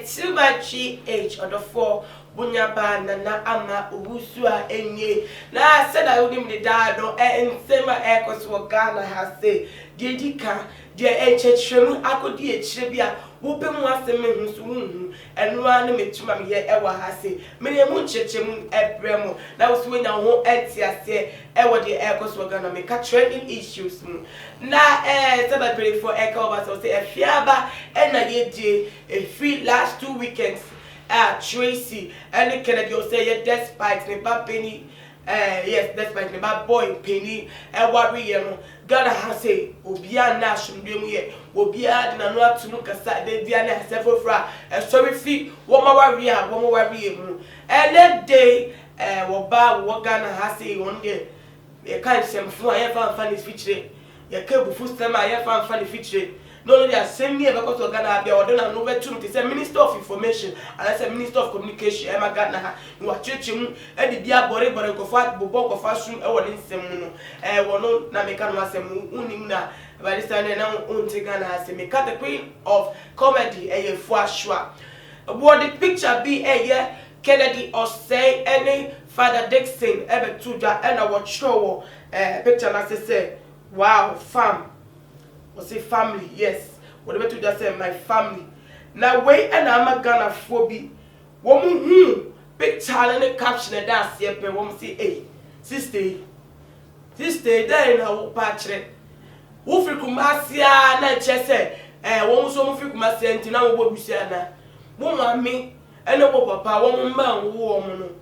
too much age or the 4 bunyaba na ama ubusu a enye na said I would the dad no and sema ekos wo Ghana has say dedika de enchechemu akodi echire bia wo be mu asem hunsu hunhu enu anu metuma me ye ewa ha say me ne mu nchechemu ebremu na wo so nya ho entiase ewo de ekos wo Ghana me ka trending issues mu na said pray for ekos so say efiaba na ye de a free last 2 weekends Tracy and Kennedy will say despite the bad penny yes despite the bad boy penny and worry Ghana has say Obia Nation Demu Obia did not to look aside the Diana several fra sorry fee one more worry and that day what Ghana has say one day you can't send for I have funny feature you can't full time I have funny feature. No, they are same year because of Ghana. They are done and over to the Minister of Information and I said Minister of Communication. Emma Ghana, you are churching, and the dear body, but I go fat, Bobo of fashion, or in Semuno, one no Namikan was a Unimna, by this time now Untigana has a make the queen of comedy, a Fuashua. What the picture be a year Kennedy or say any Father Dixon ever to that and our show picture as I say, wow, fam. Say family, yes. Whatever to just say my family. Now wait and I'm a Ghana phobia. Woman big child and caption and dance here, but woman say, hey, sister, there in our patch. Wofri Kumasia, na chese, one so Mufri Kumasia, and Tina Wobusiana. Woman me, and no papa, woman man, woman.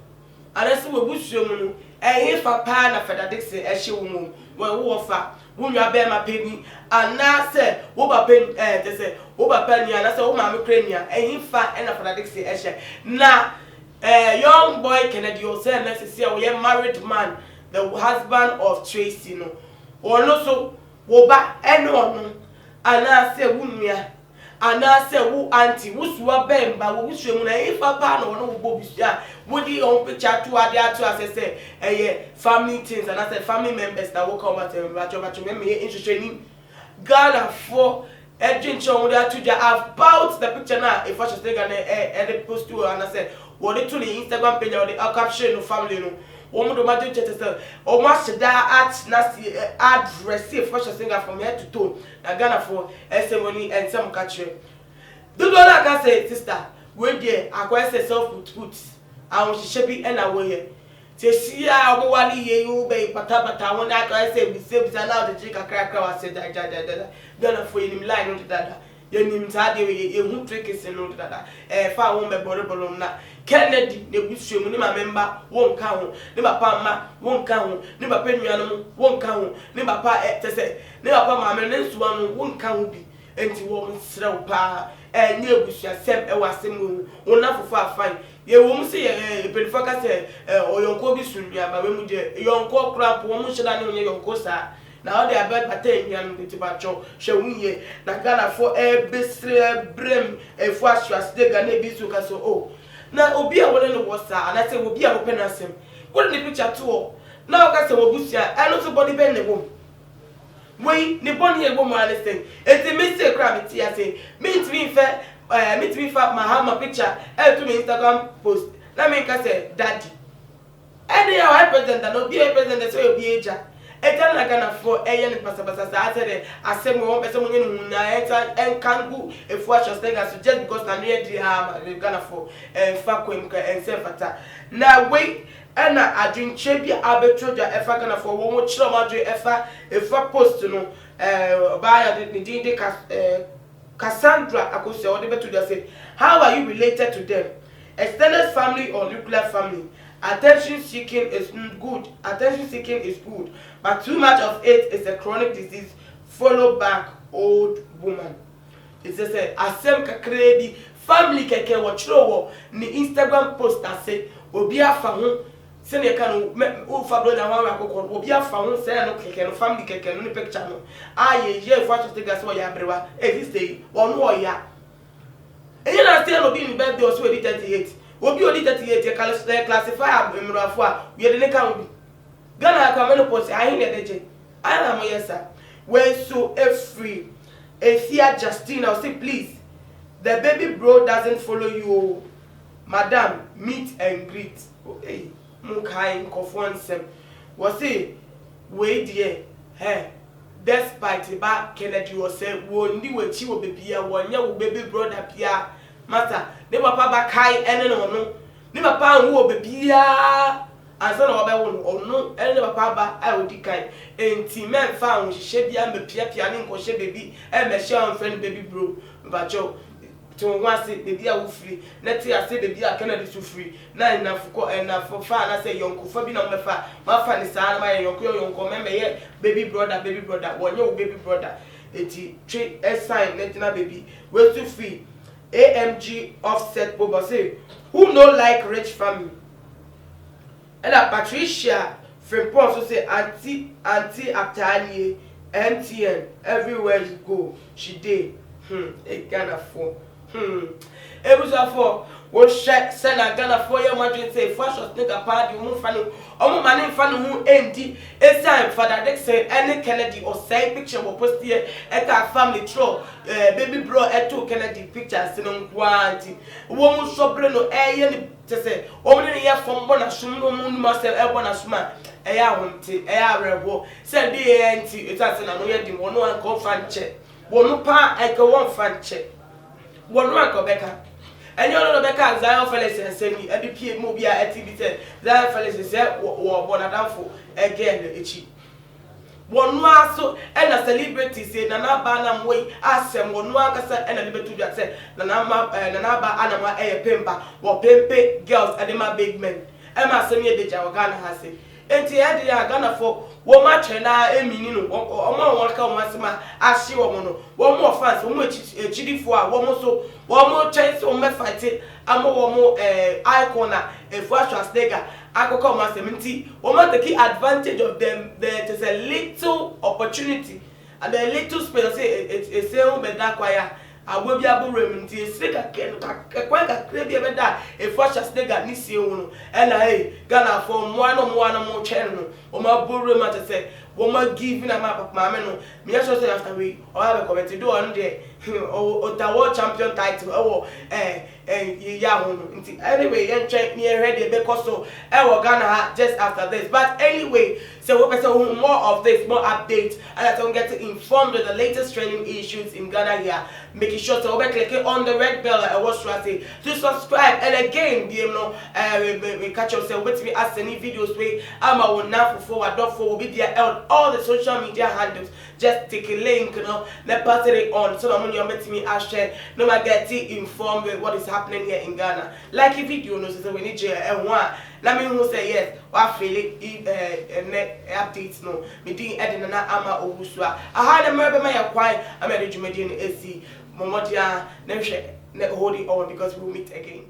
And I see what Bush woman, and if a pan of Fada Dixon, as she woman, well, warfare. Who you bear my penny, and now say, Oba pen, they say, Oba penny, and I say, oh, my Ukrainian, and in fact, and after Dixie Eshe. Now, young boy Kennedy, you say, let's see, we are married man, the husband of Tracy, no, or no, so, Oba, and no, and I say, Wumia, and I say, who auntie, who's what ben, but which you may if a pan or no Bobby, would you own picture to add to as I say, family things, and I said, family members that will come at and remember interested in Ghana for Edwin Chong to about the picture now. If I should take an post to and I said, what it to the Instagram page or the caption of family, no. Woman, the chatter, or master that nasty address, if I should singer from head to toe, and Ghana for SMony and some country. Do not like I say, sister, wait there, I quite say self put, I want to be and away. Say, see, I will want you, baby, patapata, when I say, we say, we allow the chicken cracker, I said, Ghana for him line on that. You need to have you trick is in order that far won't be borrowable. Kennedy, the wish you member won't count, never pama won't count, never penny animal won't count, never pa to say, never pa my men's one won't count be, and you won't slow pa, and you wish yourself a was single, or not for far fine. You won't see a predifocus or your Kobe soon, but when you your uncle crap, woman should I know your cosa. Now they are bad pattern young with Bacho, Shawye, Nagana for a bistre brim, a flash was the Gane Bisuka so. Oh, now Obia wouldn't know what's that, and I say, will be a open as him. What the picture too? Now, I say, Busia, and also body bend the womb. Wait, the bonny woman, understand. It's a mistake, gravity, I say, meet me fair, meet me for my hammer picture, and to me Instagram post. Let me say, Daddy. Anyhow, I present and not be a president, so you'll be a jack. Etan na Ghana for eyen pasabasa sa asere asem won person mo nyinu na eta enkangu efu ashostenga so just because na near di Ghana for fa kwem ka ensefata na we na adwinche bi abetroja efa Ghana for wo mo chiro madwe efa post no ba ya di Cassandra akose o de beto just say how are you related to them, extended family or nuclear family? Attention seeking is good. Attention seeking is good, but too much of it is a chronic disease followed back old woman. It says asem kakredi family keke watchro ni Instagram post that say obi afa ho se ne ka no o fa bro na wa akoko obi afa ho se no keke no family keke no ni picture no aye ye for to take us wo ya brewa exist dey won wo ya eyi na say no be in birthday o so 38 Obi odi 38 classify emrafo a we de ne kan obi Ghana ka menopause ahin ne deje ana mo yesa we so every Efia Justina say please the baby bro doesn't follow you. Madam, meet and greet. Hey, Munkai Kofuansem. Was it? Wait, dear. Hey, despite back Kennedy was said, won't you what you will be a 1 year baby brother Pia. Master, they were Papa Kai and no. Never pound will be and son of a or no, and never Papa, I would decline. And T man found she be a Pia piano or she baby, and Michelle and friend baby bro. But Joe. To one say baby are free. Let's say I say baby are Canada to free. Now enough for enough for fun. I say young for being on my fa. My fan is my young remember here, baby brother, one your baby brother. Trade a sign, letting a baby. Well to free. AMG offset Boba say, who no like rich family? And a Patricia from Paul say auntie Atani MTN everywhere you go. She did. A Ghana for. It was a for what shed send a Ghana for your mother say first or think a party who funny or money funny who empty a time for that they say any Kennedy or say picture will post here at our family troll baby bro at 2 Kennedy pictures in on quantity woman so breno any to say only here from one assume no moon must have one asuma a won't a rebel said the auntie it's as an annoying one one come fan check one pa and go one fan check. One rank of Becca. And you know Becca, Zion Felix and send me a DP movie at TV. Zion Felix is there, or one down for again. Itchy. One more so, and a celebrity said, Nana Banam way, ask them one more and a liberty that said, Nanaba Anama a pimper, or pimpe girls and my big men. Emma Samia de Jawagana has it. And the idea Ghana for one match and I mean, or more welcome once more, as she one more fans, one more chili for one more so, one more chance on my fighting, and one more icon, a first nigger. I could come as a minty, one more the key advantage of them. There is a little opportunity and a little space. It's a sale, but that choir. I will be able to remember quite a crabby that a first nigger Nisio and I Ghana for one or more channel or my bull matter say, woman giving a map of my menu. Me also say after we or have a comment to do on there or the world champion title or Yahoo. Anyway, and check near ready because so I Ghana just after this. But anyway, so we're person more of this, more updates, and I don't get informed of the latest trending issues in Ghana here. Making sure to click on the red bell and watch to subscribe. And again, you know, we catch yourself with me as any videos way. I'm a now forward will be there on all the social media handles. Just take a link, you know, let pass it on so that when you're meeting me, I share. No matter get informed with what is happening here in Ghana. Like a video, no, so we need you and one. Let me who say yes, I feel it updates no. Me doing Edina Ama Owusua. I had a murder my acquire. I'm a Jumedian AC. Momotia, never hold it on because we'll meet again.